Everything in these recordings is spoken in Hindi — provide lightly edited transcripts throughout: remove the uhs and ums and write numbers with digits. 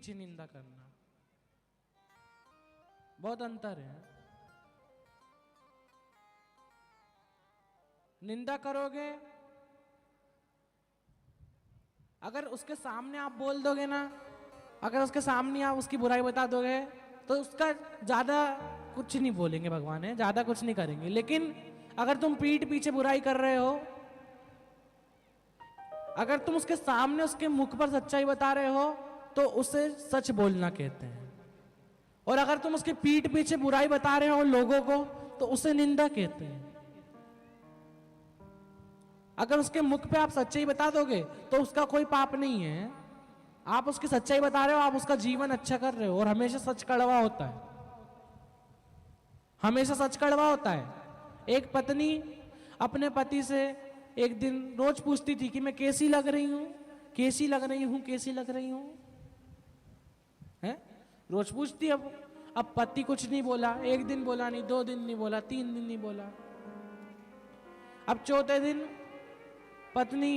पीछे निंदा करना, बहुत अंतर है। निंदा करोगे, अगर उसके सामने आप बोल दोगे ना, अगर उसके सामने आप उसकी बुराई बता दोगे तो उसका ज्यादा कुछ नहीं बोलेंगे भगवान है, ज्यादा कुछ नहीं करेंगे। लेकिन अगर तुम पीठ पीछे बुराई कर रहे हो, अगर तुम उसके सामने उसके मुख पर सच्चाई बता रहे हो तो उसे सच बोलना कहते हैं। और अगर तुम उसके पीठ पीछे बुराई बता रहे हो लोगों को तो उसे निंदा कहते हैं। अगर उसके मुख पे आप सच्चाई बता दोगे तो उसका कोई पाप नहीं है, आप उसकी सच्चाई बता रहे हो, आप उसका जीवन अच्छा कर रहे हो। और हमेशा सच कड़वा होता है, हमेशा सच कड़वा होता है। एक पत्नी अपने पति से एक दिन रोज पूछती थी कि मैं कैसी लग रही हूं, कैसी लग रही हूं, कैसी लग रही हूं, है रोज पूछती। अब पति कुछ नहीं बोला, एक दिन बोला नहीं, 2 दिन नहीं बोला, 3 दिन नहीं बोला। अब चौथे दिन पत्नी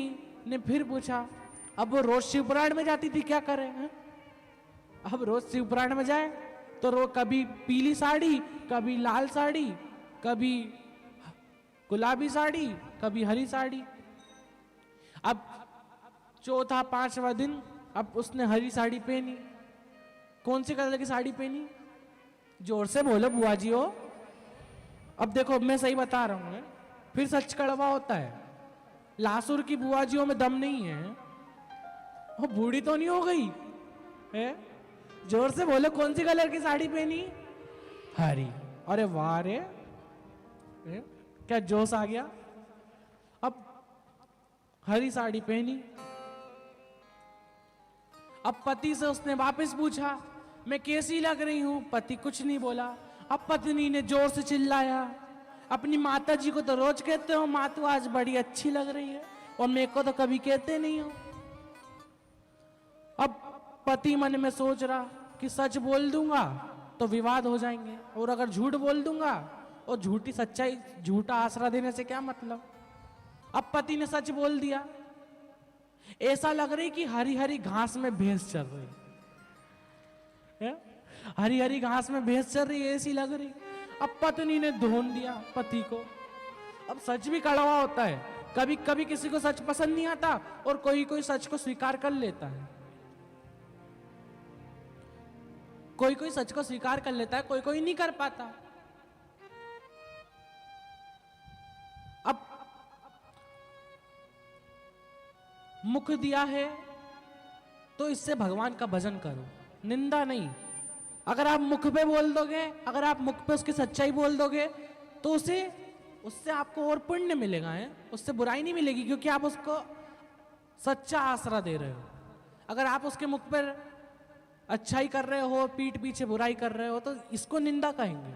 ने फिर पूछा। अब वो रोज शिवपुराण में जाती थी, क्या करे है? अब रोज शिवपुराण में जाए तो कभी पीली साड़ी, कभी लाल साड़ी, कभी गुलाबी साड़ी, कभी हरी साड़ी। अब चौथा 5वां दिन अब उसने हरी साड़ी पहनी। कौन सी कलर की साड़ी पहनी? जोर से बोलो बुआ जी हो। अब देखो मैं सही बता रहा हूं, फिर सच कड़वा होता है। लासुर की बुआ जियों में दम नहीं है, वो बूढ़ी तो नहीं हो गई है? जोर से बोलो कौन सी कलर की साड़ी पहनी? हरी। अरे वाह रे, क्या जोश आ गया। अब हरी साड़ी पहनी। अब पति से उसने वापस पूछा मैं कैसी लग रही हूं, पति कुछ नहीं बोला। अब पत्नी ने जोर से चिल्लाया, अपनी माता जी को तो रोज कहते हो माँ तू आज बड़ी अच्छी लग रही है, और मेरे को तो कभी कहते नहीं हो। अब पति मन में सोच रहा कि सच बोल दूंगा तो विवाद हो जाएंगे, और अगर झूठ बोल दूंगा और झूठी सच्चाई, झूठा आसरा देने से क्या मतलब। अब पति ने सच बोल दिया। ऐसा लग रही कि हरी हरी घास में भैंस चल रही है, हरी हरी घास में भैंस चल रही है, ऐसी लग रही। अब पत्नी ने ढूंढ दिया पति को। अब सच भी कड़वा होता है, कभी कभी किसी को सच पसंद नहीं आता और कोई कोई सच को स्वीकार कर लेता है, कोई कोई सच को स्वीकार कर लेता है, कोई कोई नहीं कर पाता। अब मुख दिया है तो इससे भगवान का भजन करो, निंदा नहीं। अगर आप मुख पे बोल दोगे, अगर आप मुख पे उसकी सच्चाई बोल दोगे तो उससे आपको और पुण्य मिलेगा, है उससे बुराई नहीं मिलेगी, क्योंकि आप उसको सच्चा आसरा दे रहे हो। अगर आप उसके मुख पर अच्छाई कर रहे हो, पीठ पीछे बुराई कर रहे हो, तो इसको निंदा कहेंगे।